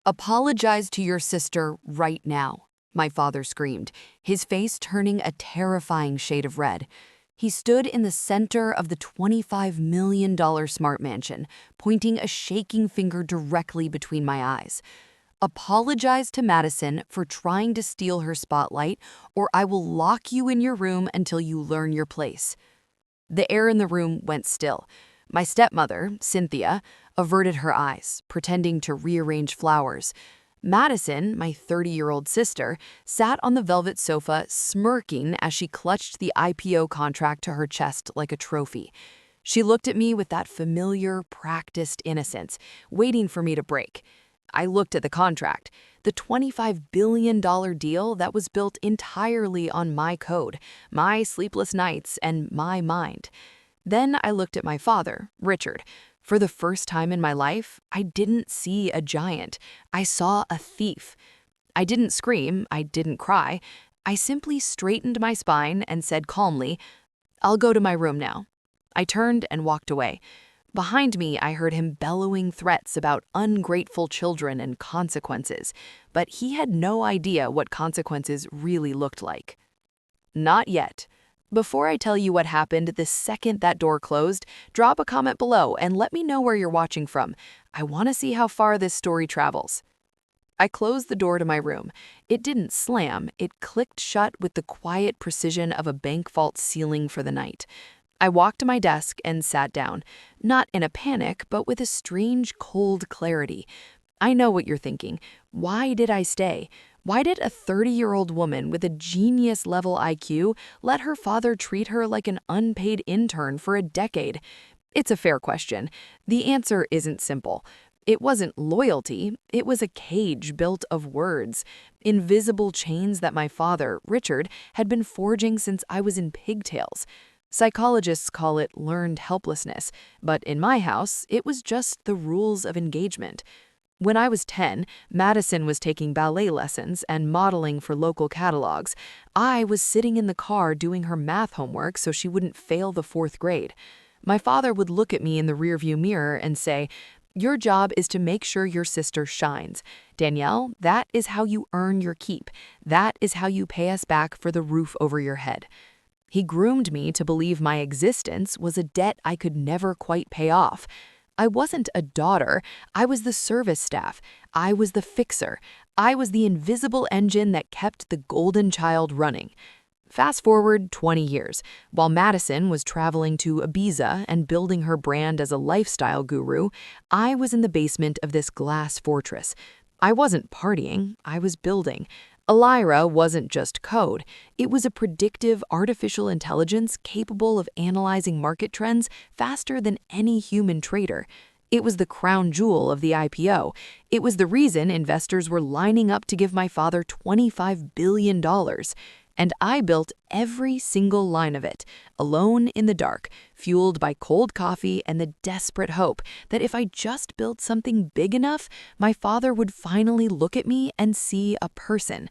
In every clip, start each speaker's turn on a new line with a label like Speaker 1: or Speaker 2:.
Speaker 1: "Apologize to your sister right now," my father screamed, his face turning a terrifying shade of red. He stood in the center of the $25 million smart mansion, pointing a shaking finger directly between my eyes. "Apologize to Madison for trying to steal her spotlight, or I will lock you in your room until you learn your place." The air in the room went still. My stepmother, Cynthia, averted her eyes, pretending to rearrange flowers. Madison, my 30-year-old sister, sat on the velvet sofa, smirking as she clutched the IPO contract to her chest like a trophy. She looked at me with that familiar, practiced innocence, waiting for me to break. I looked at the contract, the $25 billion deal that was built entirely on my code, my sleepless nights, and my mind. Then I looked at my father, Richard. For the first time in my life, I didn't see a giant. I saw a thief. I didn't scream, I didn't cry. I simply straightened my spine and said calmly, "I'll go to my room now." I turned and walked away. Behind me, I heard him bellowing threats about ungrateful children and consequences, but he had no idea what consequences really looked like. Not yet. Before I tell you what happened the second that door closed, drop a comment below and let me know where you're watching from. I want to see how far this story travels. I closed the door to my room. It didn't slam, it clicked shut with the quiet precision of a bank vault ceiling for the night. I walked to my desk and sat down, not in a panic, but with a strange, cold clarity. I know what you're thinking. Why did I stay? Why did a 30-year-old woman with a genius-level IQ let her father treat her like an unpaid intern for a decade? It's a fair question. The answer isn't simple. It wasn't loyalty, it was a cage built of words, invisible chains that my father, Richard, had been forging since I was in pigtails. Psychologists call it learned helplessness, but in my house, it was just the rules of engagement. When I was 10, Madison was taking ballet lessons and modeling for local catalogs. I was sitting in the car doing her math homework so she wouldn't fail the 4th grade. My father would look at me in the rearview mirror and say, "Your job is to make sure your sister shines. Danielle, that is how you earn your keep. That is how you pay us back for the roof over your head." He groomed me to believe my existence was a debt I could never quite pay off. I wasn't a daughter, I was the service staff. I was the fixer. I was the invisible engine that kept the golden child running. Fast forward 20 years, while Madison was traveling to Ibiza and building her brand as a lifestyle guru, I was in the basement of this glass fortress. I wasn't partying, I was building. Elira wasn't just code. It was a predictive artificial intelligence capable of analyzing market trends faster than any human trader. It was the crown jewel of the IPO. It was the reason investors were lining up to give my father $25 billion. And I built every single line of it, alone in the dark, fueled by cold coffee and the desperate hope that if I just built something big enough, my father would finally look at me and see a person.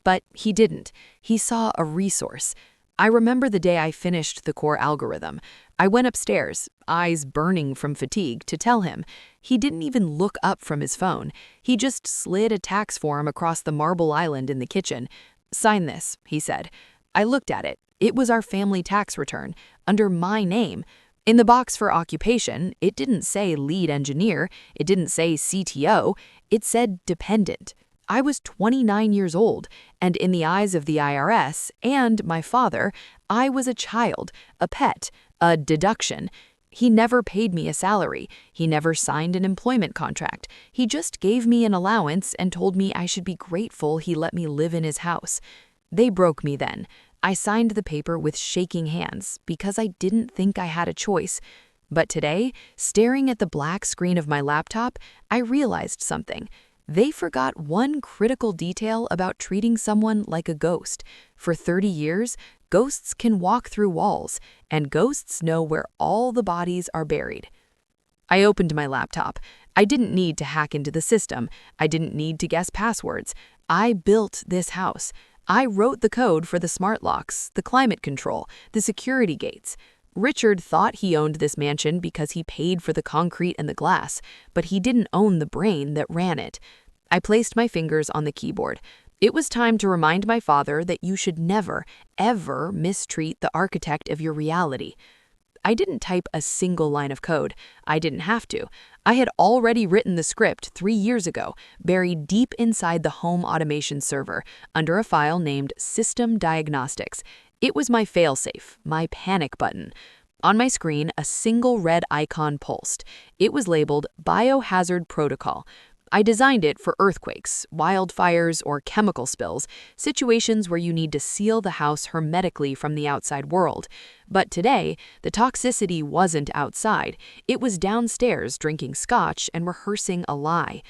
Speaker 1: But he didn't. He saw a resource. I remember the day I finished the core algorithm. I went upstairs, eyes burning from fatigue, to tell him. He didn't even look up from his phone. He just slid a tax form across the marble island in the kitchen. "Sign this," he said. I looked at it. It was our family tax return, under my name. In the box for occupation, it didn't say lead engineer, it didn't say CTO, it said dependent. I was 29 years old, and in the eyes of the IRS and my father, I was a child, a pet, a deduction. He never paid me a salary. He never signed an employment contract. He just gave me an allowance and told me I should be grateful he let me live in his house. They broke me then. I signed the paper with shaking hands because I didn't think I had a choice. But today, staring at the black screen of my laptop, I realized something. They forgot one critical detail about treating someone like a ghost. For 30 years, ghosts can walk through walls, and ghosts know where all the bodies are buried. I opened my laptop. I didn't need to hack into the system. I didn't need to guess passwords. I built this house. I wrote the code for the smart locks, the climate control, the security gates. Richard thought he owned this mansion because he paid for the concrete and the glass, but he didn't own the brain that ran it. I placed my fingers on the keyboard. It was time to remind my father that you should never, ever mistreat the architect of your reality. I didn't type a single line of code. I didn't have to. I had already written the script 3 years ago, buried deep inside the home automation server, under a file named System Diagnostics. It was my failsafe, my panic button. On my screen, a single red icon pulsed. It was labeled Biohazard Protocol. I designed it for earthquakes, wildfires, or chemical spills, situations where you need to seal the house hermetically from the outside world. But today, the toxicity wasn't outside. It was downstairs drinking scotch and rehearsing a lie.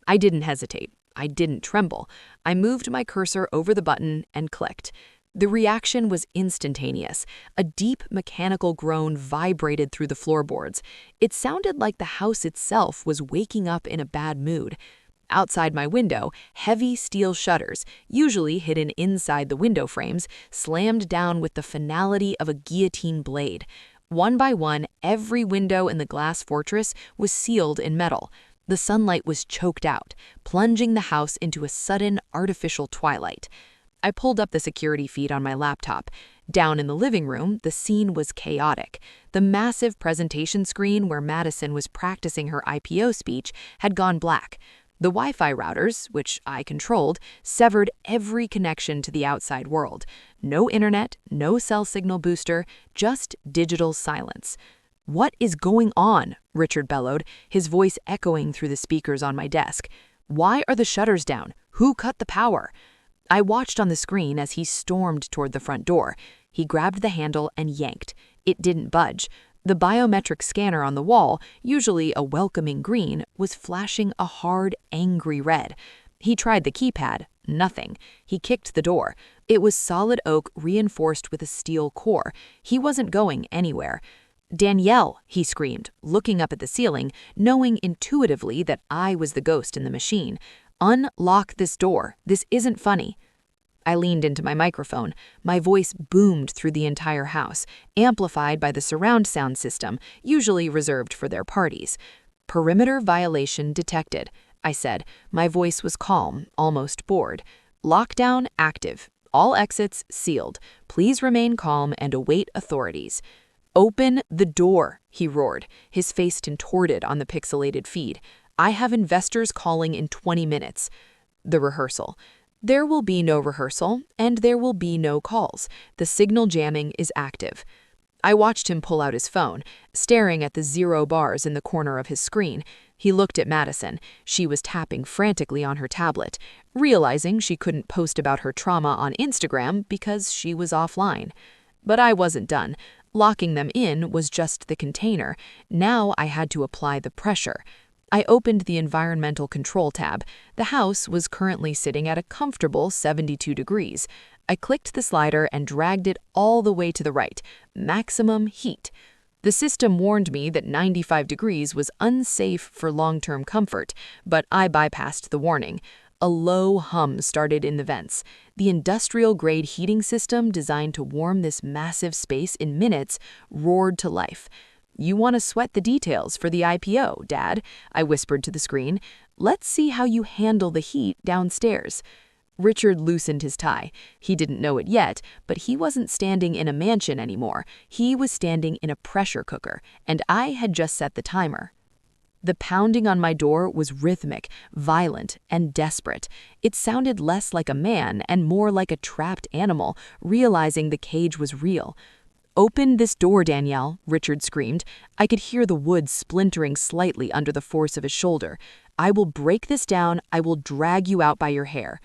Speaker 1: I didn't hesitate. I didn't tremble. I moved my cursor over the button and clicked. The reaction was instantaneous. A deep mechanical groan vibrated through the floorboards. It sounded like the house itself was waking up in a bad mood. Outside my window, heavy steel shutters, usually hidden inside the window frames, slammed down with the finality of a guillotine blade. One by one, every window in the glass fortress was sealed in metal. The sunlight was choked out, plunging the house into a sudden artificial twilight. I pulled up the security feed on my laptop. Down in the living room, the scene was chaotic. The massive presentation screen where Madison was practicing her IPO speech had gone black. The Wi-Fi routers, which I controlled, severed every connection to the outside world. No internet, no cell signal booster, just digital silence. "What is going on?" Richard bellowed, his voice echoing through the speakers on my desk. "Why are the shutters down? Who cut the power?" I watched on the screen as he stormed toward the front door. He grabbed the handle and yanked. It didn't budge. The biometric scanner on the wall, usually a welcoming green, was flashing a hard, angry red. He tried the keypad. Nothing. He kicked the door. It was solid oak reinforced with a steel core. He wasn't going anywhere. "Danielle," he screamed, looking up at the ceiling, knowing intuitively that I was the ghost in the machine. "Unlock this door. This isn't funny." I leaned into my microphone. My voice boomed through the entire house, amplified by the surround sound system, usually reserved for their parties. "Perimeter violation detected," I said. My voice was calm, almost bored. "Lockdown active. All exits sealed. Please remain calm and await authorities." "Open the door," he roared, his face contorted on the pixelated feed. "I have investors calling in 20 minutes. The rehearsal. There will be no rehearsal, and there will be no calls. The signal jamming is active. I watched him pull out his phone, staring at the 0 bars in the corner of his screen. He looked at Madison. She was tapping frantically on her tablet, realizing she couldn't post about her trauma on Instagram because she was offline. But I wasn't done. Locking them in was just the container. Now I had to apply the pressure. I opened the environmental control tab. The house was currently sitting at a comfortable 72 degrees. I clicked the slider and dragged it all the way to the right. Maximum heat. The system warned me that 95 degrees was unsafe for long-term comfort, but I bypassed the warning. A low hum started in the vents. The industrial-grade heating system designed to warm this massive space in minutes roared to life. "You want to sweat the details for the IPO, Dad," I whispered to the screen. "Let's see how you handle the heat downstairs." Richard loosened his tie. He didn't know it yet, but he wasn't standing in a mansion anymore. He was standing in a pressure cooker, and I had just set the timer. The pounding on my door was rhythmic, violent, and desperate. It sounded less like a man and more like a trapped animal, realizing the cage was real. "Open this door, Danielle," Richard screamed. I could hear the wood splintering slightly under the force of his shoulder. "I will break this down. I will drag you out by your hair."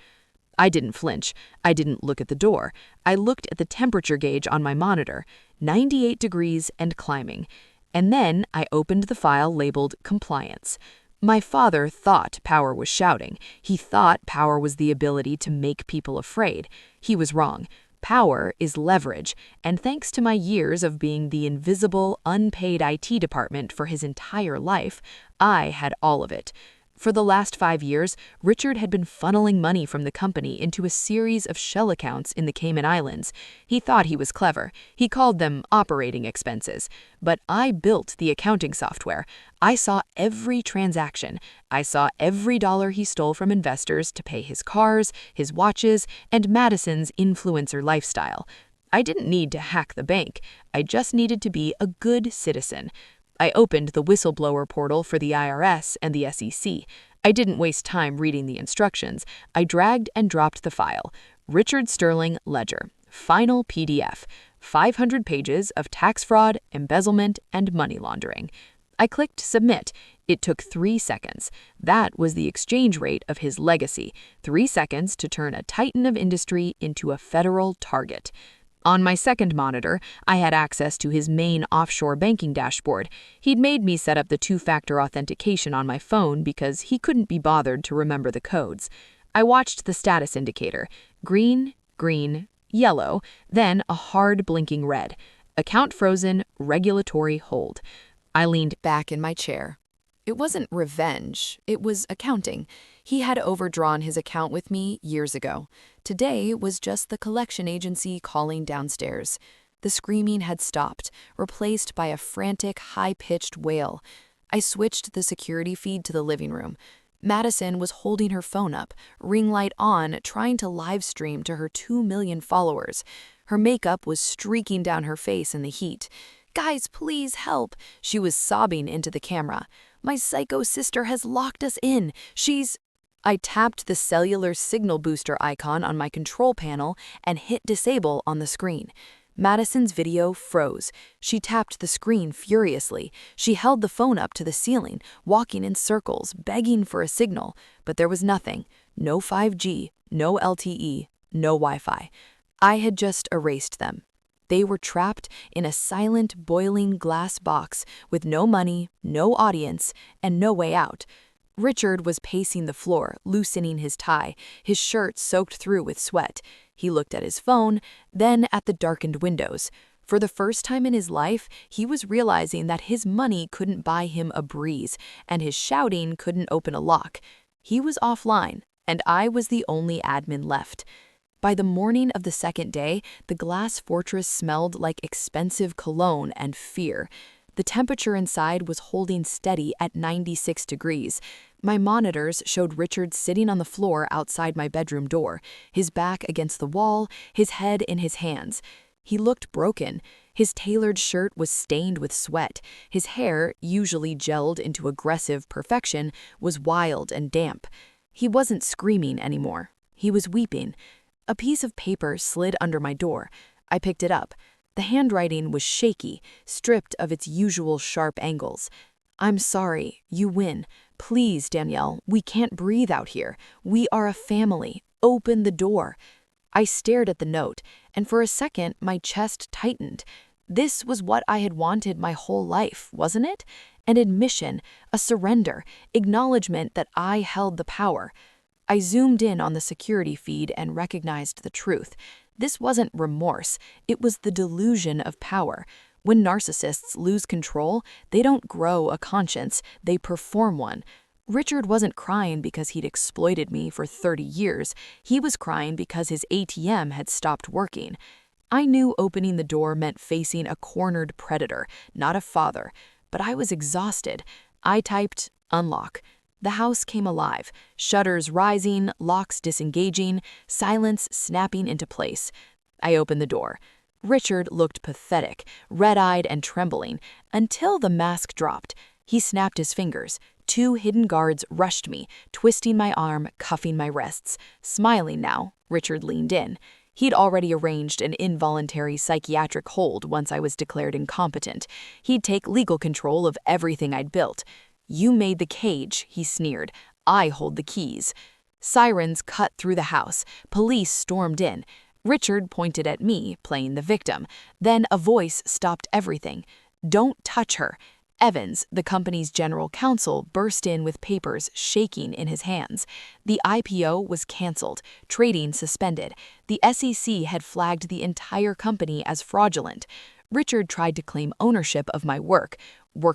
Speaker 1: I didn't flinch. I didn't look at the door. I looked at the temperature gauge on my monitor, 98 degrees and climbing. And then I opened the file labeled Compliance. My father thought power was shouting. He thought power was the ability to make people afraid. He was wrong. Power is leverage, and thanks to my years of being the invisible, unpaid IT department for his entire life, I had all of it. For the last 5 years, Richard had been funneling money from the company into a series of shell accounts in the Cayman Islands. He thought he was clever. He called them operating expenses. But I built the accounting software. I saw every transaction. I saw every dollar he stole from investors to pay his cars, his watches, and Madison's influencer lifestyle. I didn't need to hack the bank. I just needed to be a good citizen. I opened the whistleblower portal for the IRS and the SEC. I didn't waste time reading the instructions. I dragged and dropped the file. Richard Sterling Ledger. Final PDF. 500 pages of tax fraud, embezzlement, and money laundering. I clicked submit. It took 3 seconds. That was the exchange rate of his legacy. 3 seconds to turn a titan of industry into a federal target. On my second monitor, I had access to his main offshore banking dashboard. He'd made me set up the two-factor authentication on my phone because he couldn't be bothered to remember the codes. I watched the status indicator. Green, green, yellow, then a hard blinking red. Account frozen, regulatory hold. I leaned back in my chair. It wasn't revenge, it was accounting. He had overdrawn his account with me years ago. Today was just the collection agency calling downstairs. The screaming had stopped, replaced by a frantic, high-pitched wail. I switched the security feed to the living room. Madison was holding her phone up, ring light on, trying to live stream to her 2 million followers. Her makeup was streaking down her face in the heat. "Guys, please help!" She was sobbing into the camera. "My psycho sister has locked us in. She's—" I tapped the cellular signal booster icon on my control panel and hit disable on the screen. Madison's video froze. She tapped the screen furiously. She held the phone up to the ceiling, walking in circles, begging for a signal. But there was nothing. No 5G, no LTE, no Wi-Fi. I had just erased them. They were trapped in a silent, boiling glass box with no money, no audience, and no way out. Richard was pacing the floor, loosening his tie, his shirt soaked through with sweat. He looked at his phone, then at the darkened windows. For the first time in his life, he was realizing that his money couldn't buy him a breeze, and his shouting couldn't open a lock. He was offline, and I was the only admin left. By the morning of the second day, the glass fortress smelled like expensive cologne and fear. The temperature inside was holding steady at 96 degrees. My monitors showed Richard sitting on the floor outside my bedroom door, his back against the wall, his head in his hands. He looked broken. His tailored shirt was stained with sweat. His hair, usually gelled into aggressive perfection, was wild and damp. He wasn't screaming anymore. He was weeping. A piece of paper slid under my door. I picked it up. The handwriting was shaky, stripped of its usual sharp angles. "I'm sorry. You win. Please, Danielle, we can't breathe out here. We are a family. Open the door." I stared at the note, and for a second my chest tightened. This was what I had wanted my whole life, wasn't it? An admission, a surrender, acknowledgement that I held the power. I zoomed in on the security feed and recognized the truth. This wasn't remorse, it was the delusion of power. When narcissists lose control, they don't grow a conscience, they perform one. Richard wasn't crying because he'd exploited me for 30 years. He was crying because his ATM had stopped working. I knew opening the door meant facing a cornered predator, not a father. But I was exhausted. I typed, "unlock." The house came alive, shutters rising, locks disengaging, silence snapping into place. I opened the door. Richard looked pathetic, red-eyed and trembling, until the mask dropped. He snapped his fingers. 2 hidden guards rushed me, twisting my arm, cuffing my wrists. Smiling now, Richard leaned in. He'd already arranged an involuntary psychiatric hold once I was declared incompetent. He'd take legal control of everything I'd built. "You made the cage," he sneered. "I hold the keys." Sirens cut through the house. Police stormed in. Richard pointed at me, playing the victim. Then a voice stopped everything. "Don't touch her." Evans, the company's general counsel, burst in with papers shaking in his hands. The IPO was canceled, trading suspended. The SEC had flagged the entire company as fraudulent. Richard tried to claim ownership of my work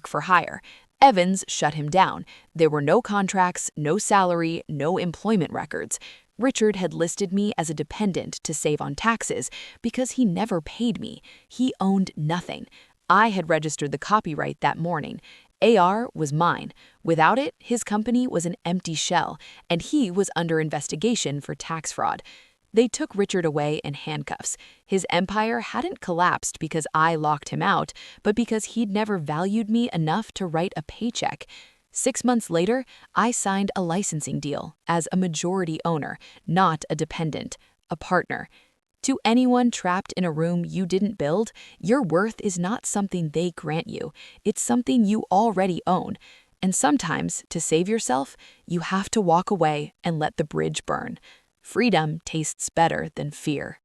Speaker 1: for hire. Evans shut him down. There were no contracts, no salary, no employment records. Richard had listed me as a dependent to save on taxes because he never paid me. He owned nothing. I had registered the copyright that morning. AR was mine. Without it, his company was an empty shell, and he was under investigation for tax fraud. They took Richard away in handcuffs. His empire hadn't collapsed because I locked him out, but because he'd never valued me enough to write a paycheck. 6 months later, I signed a licensing deal as a majority owner, not a dependent, a partner. To anyone trapped in a room you didn't build, your worth is not something they grant you. It's something you already own. And sometimes, to save yourself, you have to walk away and let the bridge burn. Freedom tastes better than fear.